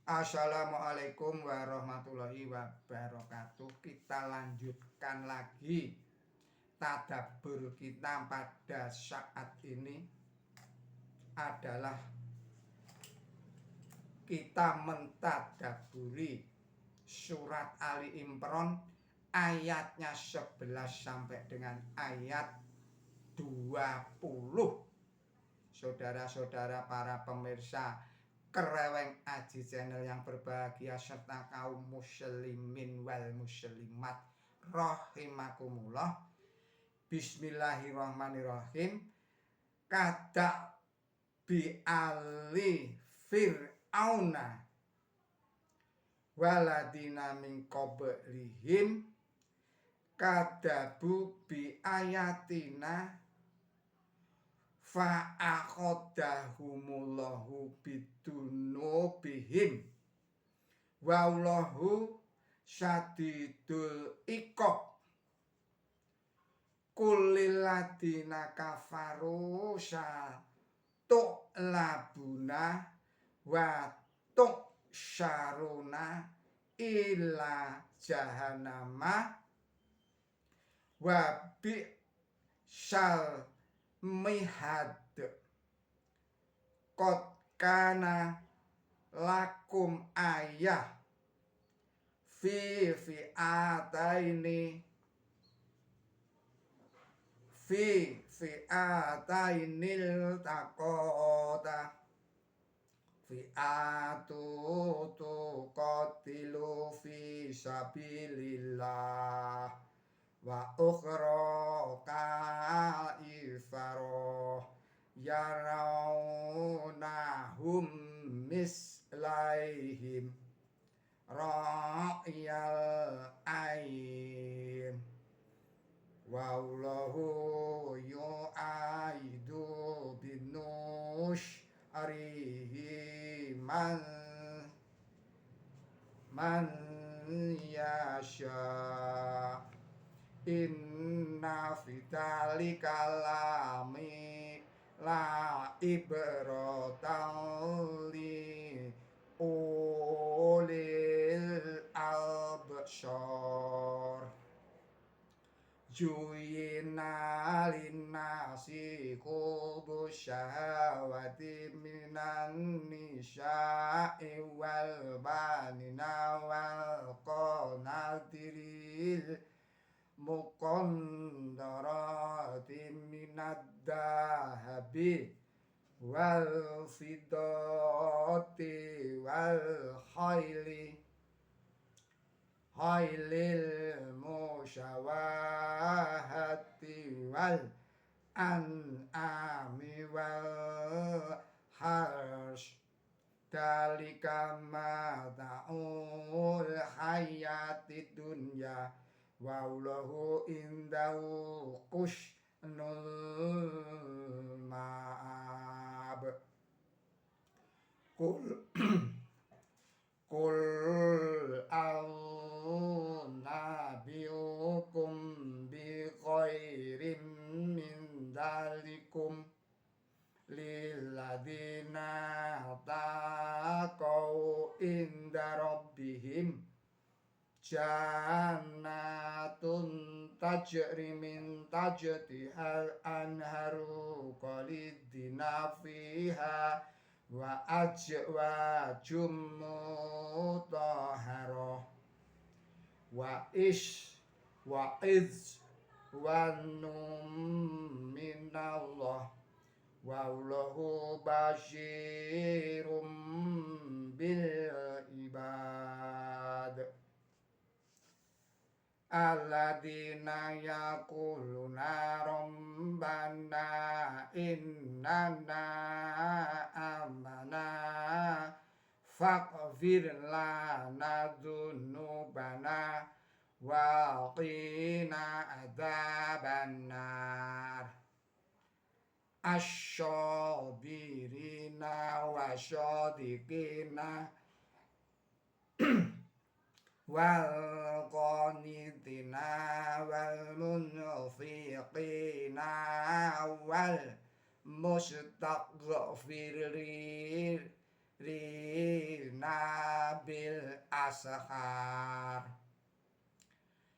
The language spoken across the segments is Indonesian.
Assalamualaikum warahmatullahi wabarakatuh. Kita lanjutkan lagi tadabbur kita pada saat ini adalah kita mentadabburi surat Ali Imran ayatnya 11 sampai dengan ayat 20. Saudara-saudara para pemirsa Kereweng Aji Channel yang berbahagia serta kaum muslimin wal muslimat rahimakumullah. Bismillahirrahmanirrahim. Kada bi ali fir'auna waladina min qablihim kadabu bi ayatina fa'akhodahumullahu bidunubihim wallahu syadidul iqab kulilladina kafaru tu'labuna wa tu'syaruna ila jahannama wa bi'sal mihad qad kana lakum ayah fi fi'atainil taqota fi'atu tuqatilu fi sabilillah wa ukhra kaifaro yarawnahum mislaihim ra'yal ain wallahu yu'aidu binush arihi man yasha inna fidzalika la ibratan li ulil absar juyina linnasi qubu syahawati minan nisa'i wal banina wal qanatiril muqandarati minad dahabi wal fiddati wal khailil musyawahati wal an'ami wal harsh dalika mata'ul hayati dunya wallahu indahu husnul ma'ab Qul a'unabiyukum bi khairim min dalikum lilladina taqaw inda rabbihim jannatun tajri min tajtihal anharu khalidina fiha wa ajwajum mutahharah wa iz wa num minallah wallahu basyirum bil ibad alladzina yaquluna rabbana innana amana faghfir lana dzunubana wa qina adzabannar asyabirina wasyadiqina wal qanitina wal munfiqina wal mustaghfirina bil ashar.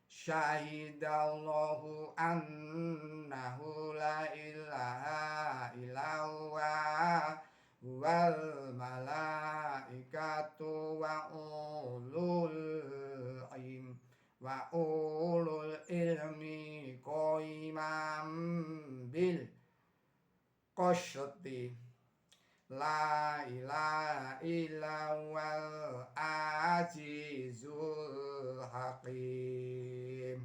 Syahidallahu annahu la ilaha illallah wal malaikatu wa ulul ilmi qaimam bil qisti. La ilaha illallahul azizul hakim.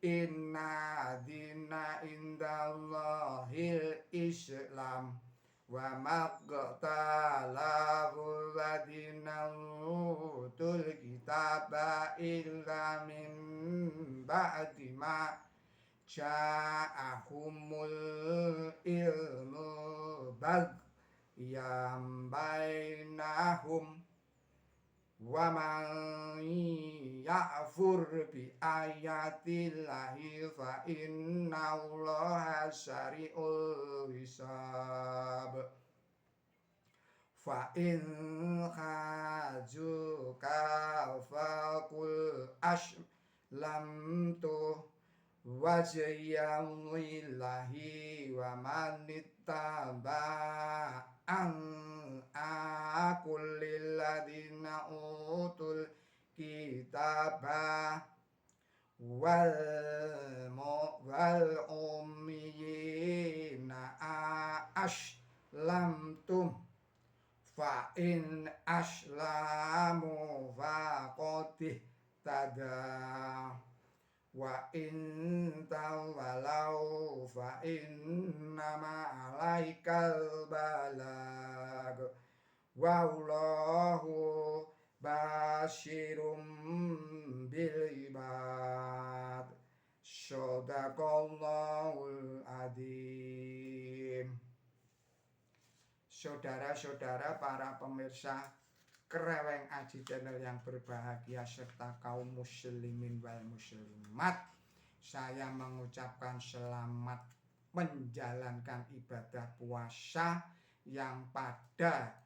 Inna dina indallahil islam wa maqtalahu ladina utul kitaba illa min ba'di ma ja'ahumul ilmu yang bainahum wa man ya'fur bi ayatillahi fa innallaha syari'ul hisab. Fa in khajuka faqul aslamtu wajhiyan lillahi wa man ittaba'an aqul lil ladina utul kitaba wal ummiyina aslamtum fa in aslamu faqad tada wa in tawalau fa innama alaikal balag wallahu basyirum bil ibad. Shadaqallahul adzim. Saudara-saudara para pemirsa Kreweng Aji Channel yang berbahagia serta kaum muslimin wal muslimat, saya mengucapkan selamat menjalankan ibadah puasa yang pada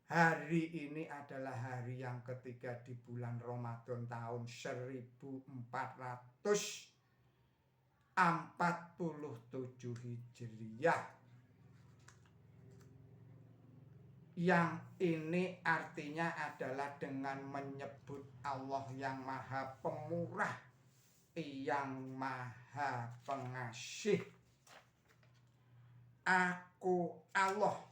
hari ini adalah hari yang ketiga di bulan Ramadan tahun 1447 Hijriah. Yang ini artinya adalah dengan menyebut Allah yang maha pemurah, yang maha pengasih. Aku Allah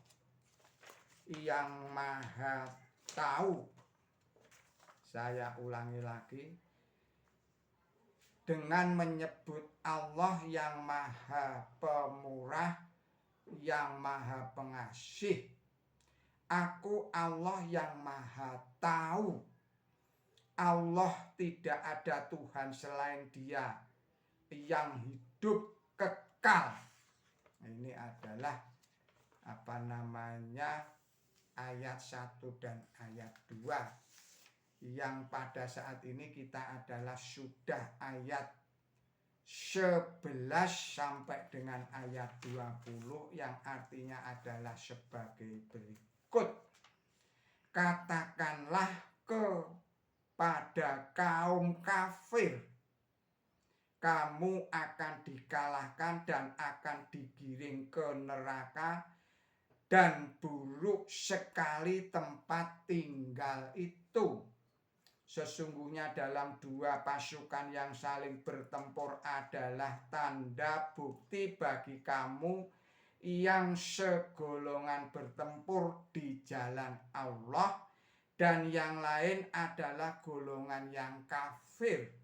yang maha tahu. Saya ulangi lagi. Dengan menyebut Allah yang maha pemurah, yang maha pengasih. Aku Allah yang maha tahu. Allah tidak ada Tuhan selain Dia yang hidup kekal. Ini adalah ayat 1 dan ayat 2. Yang pada saat ini kita adalah sudah ayat 11 sampai dengan ayat 20 yang artinya adalah sebagai berikut. Katakanlah kepada kaum kafir, kamu akan dikalahkan dan akan digiring ke neraka, dan buruk sekali tempat tinggal itu. Sesungguhnya dalam dua pasukan yang saling bertempur adalah tanda bukti bagi kamu yang segolongan bertempur di jalan Allah, dan yang lain adalah golongan yang kafir.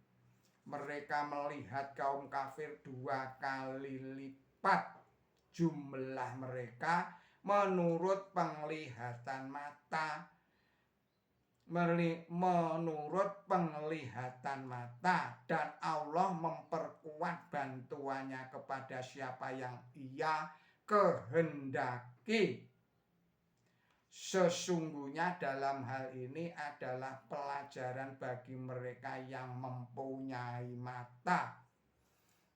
Mereka melihat kaum kafir 2 kali lipat jumlah mereka menurut penglihatan mata. Dan Allah memperkuat bantuannya kepada siapa yang Ia kehendaki. Sesungguhnya dalam hal ini adalah pelajaran bagi mereka yang mempunyai mata.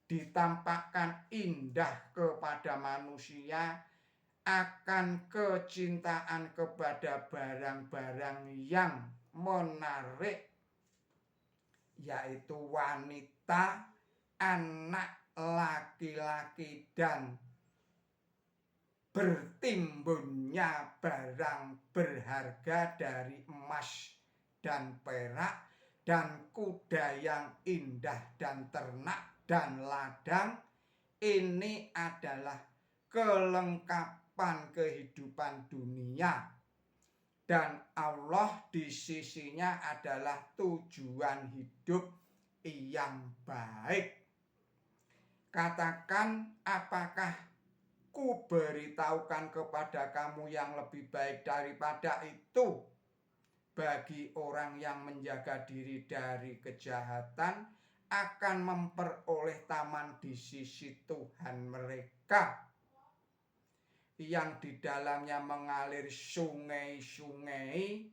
Ditampakkan indah kepada manusia akan kecintaan kepada barang-barang yang menarik, yaitu wanita, anak laki-laki, dan bertimbunnya barang berharga dari emas dan perak, dan kuda yang indah, dan ternak, dan ladang. Ini adalah kelengkapan kehidupan dunia, dan Allah di sisinya adalah tujuan hidup yang baik. Katakan, apakah ku beritahukan kepada kamu yang lebih baik daripada itu bagi orang yang menjaga diri dari kejahatan akan memperoleh taman di sisi Tuhan mereka yang di dalamnya mengalir sungai-sungai.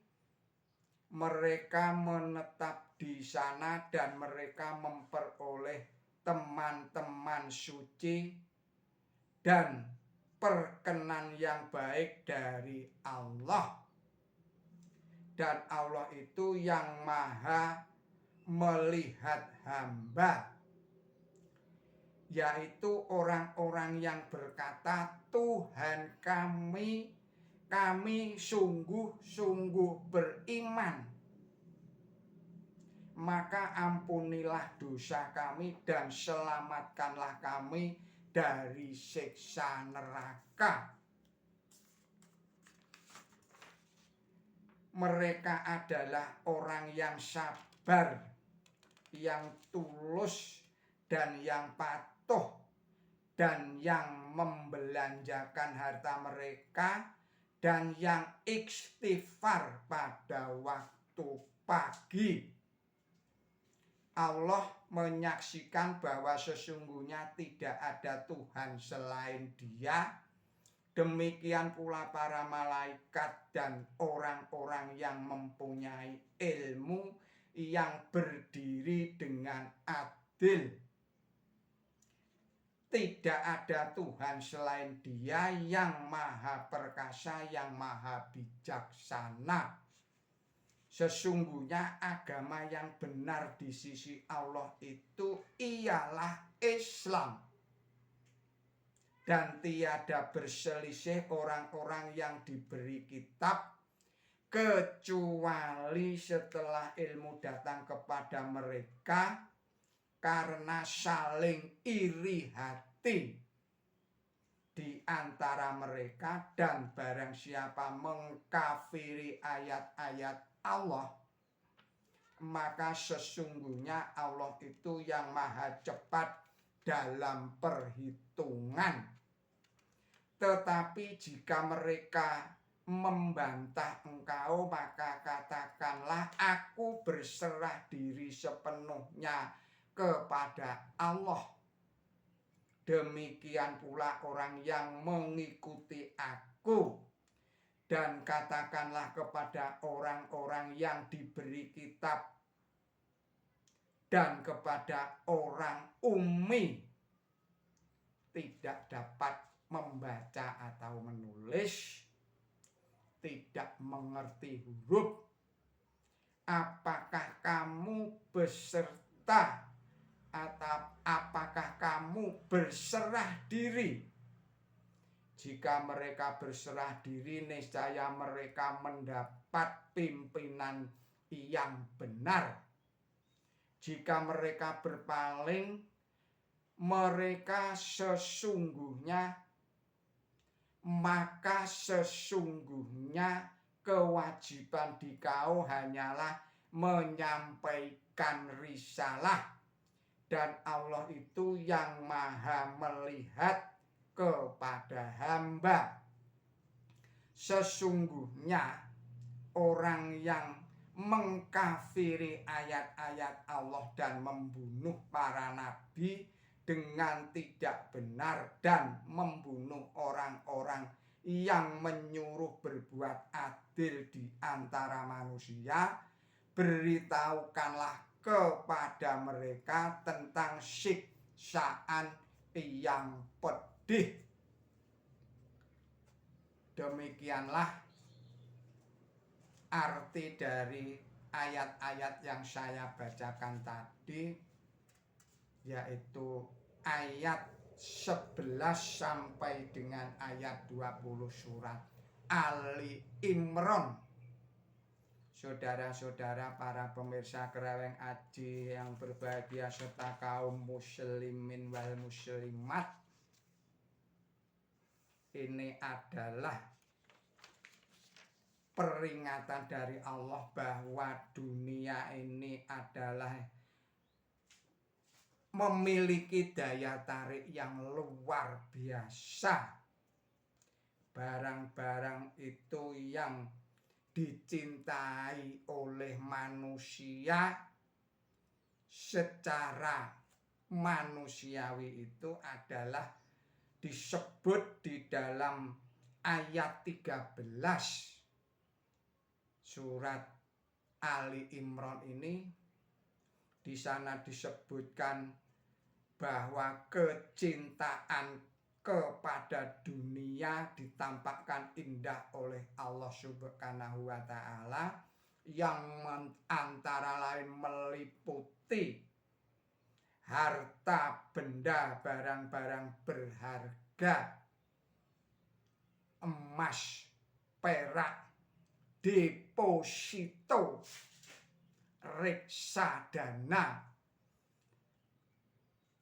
Mereka menetap di sana dan mereka memperoleh teman-teman suci dan perkenan yang baik dari Allah. Dan Allah itu yang maha melihat hamba, yaitu orang-orang yang berkata, Tuhan kami sungguh-sungguh beriman, maka ampunilah dosa kami dan selamatkanlah kami dari siksa neraka. Mereka adalah orang yang sabar, yang tulus, dan yang patuh, dan yang membelanjakan harta mereka, dan yang istighfar pada waktu pagi. Allah menyaksikan bahwa sesungguhnya tidak ada Tuhan selain Dia. Demikian pula para malaikat dan orang-orang yang mempunyai ilmu yang berdiri dengan adil. Tidak ada Tuhan selain Dia yang maha perkasa, yang maha bijaksana. Sesungguhnya agama yang benar di sisi Allah itu ialah Islam. Dan tiada berselisih orang-orang yang diberi kitab, kecuali setelah ilmu datang kepada mereka, karena saling iri hati di antara mereka. Dan barang siapa mengkafiri ayat-ayat Allah, maka sesungguhnya Allah itu yang maha cepat dalam perhitungan. Tetapi jika mereka membantah engkau, maka katakanlah, aku berserah diri sepenuhnya kepada Allah. Demikian pula orang yang mengikuti aku. Dan katakanlah kepada orang-orang yang diberi kitab dan kepada orang ummi, tidak dapat membaca atau menulis, tidak mengerti huruf, apakah kamu beserta atau apakah kamu berserah diri? Jika mereka berserah diri, niscaya mereka mendapat pimpinan yang benar. Jika mereka berpaling, maka sesungguhnya kewajiban dikau hanyalah menyampaikan risalah, dan Allah itu yang maha melihat kepada hamba. Sesungguhnya orang yang mengkafiri ayat-ayat Allah dan membunuh para nabi dengan tidak benar, dan membunuh orang-orang yang menyuruh berbuat adil di antara manusia, beritahukanlah kepada mereka tentang siksaan yang pedih. Demikianlah arti dari ayat-ayat yang saya bacakan tadi, yaitu ayat 11 sampai dengan ayat 20 surat Ali Imran. Saudara-saudara para pemirsa Kreweng Aji yang berbahagia serta kaum muslimin wal muslimat, ini adalah peringatan dari Allah bahwa dunia ini adalah memiliki daya tarik yang luar biasa. Barang-barang itu yang dicintai oleh manusia secara manusiawi itu adalah disebut di dalam ayat 13 surat Ali Imran ini. Di sana disebutkan bahwa kecintaan kepada dunia ditampakkan indah oleh Allah Subhanahu wa Ta'ala, yang antara lain meliputi harta benda, barang-barang berharga, emas, perak, deposito, reksadana,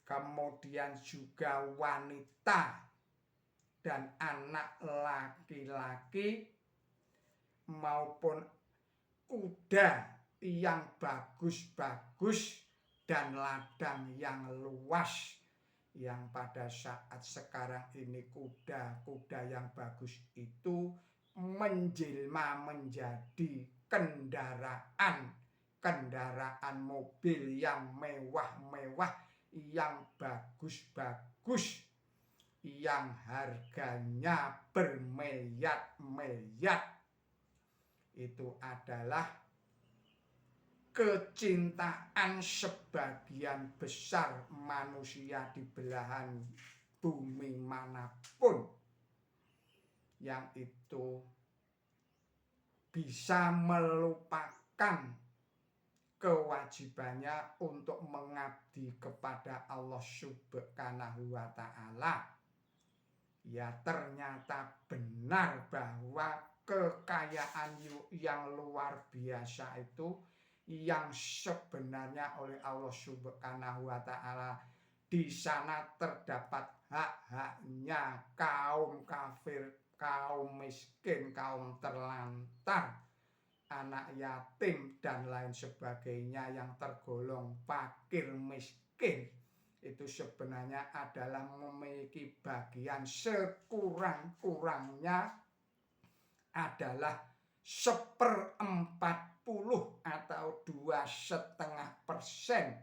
kemudian juga wanita dan anak laki-laki maupun kuda yang bagus-bagus dan ladang yang luas, yang pada saat sekarang ini kuda-kuda yang bagus itu menjelma menjadi kendaraan mobil yang mewah-mewah, yang bagus-bagus, yang harganya bermiliar-miliar. Itu adalah kecintaan sebagian besar manusia di belahan bumi manapun, yang itu bisa melupakan kewajibannya untuk mengabdi kepada Allah Subhanahu wa Ta'ala. Ya, ternyata benar bahwa kekayaan yang luar biasa itu yang sebenarnya oleh Allah Subhanahu wa Ta'ala, di sana terdapat hak-haknya kaum kafir, kaum miskin, kaum terlantar, anak yatim dan lain sebagainya yang tergolong fakir miskin. Itu sebenarnya adalah memiliki bagian sekurang-kurangnya adalah 1/40 atau 2,5%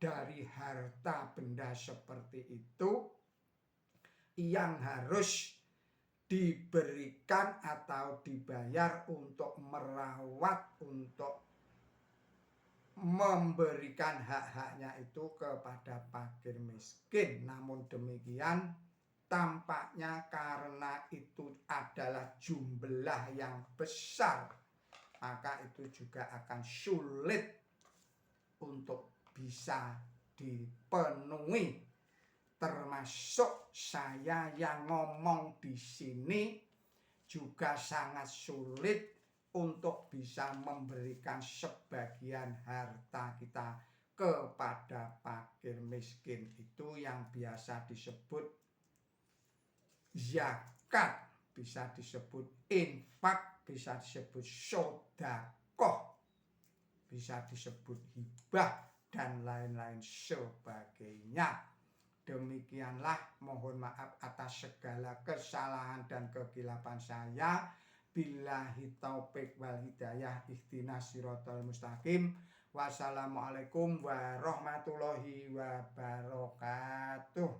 dari harta benda seperti itu yang harus diberikan atau dibayar untuk merawat, untuk memberikan hak-haknya itu kepada fakir miskin. Namun demikian, tampaknya karena itu adalah jumlah yang besar, maka itu juga akan sulit untuk bisa dipenuhi. Termasuk saya yang ngomong di sini juga sangat sulit untuk bisa memberikan sebagian harta kita kepada fakir miskin. Itu yang biasa disebut zakat, bisa disebut infak, bisa disebut sedekah, bisa disebut hibah dan lain-lain sebagainya. Demikianlah, mohon maaf atas segala kesalahan dan kekilapan saya. Billahi taufik wal hidayah, ihdinas siratal mustaqim. Wassalamualaikum warahmatullahi wabarakatuh.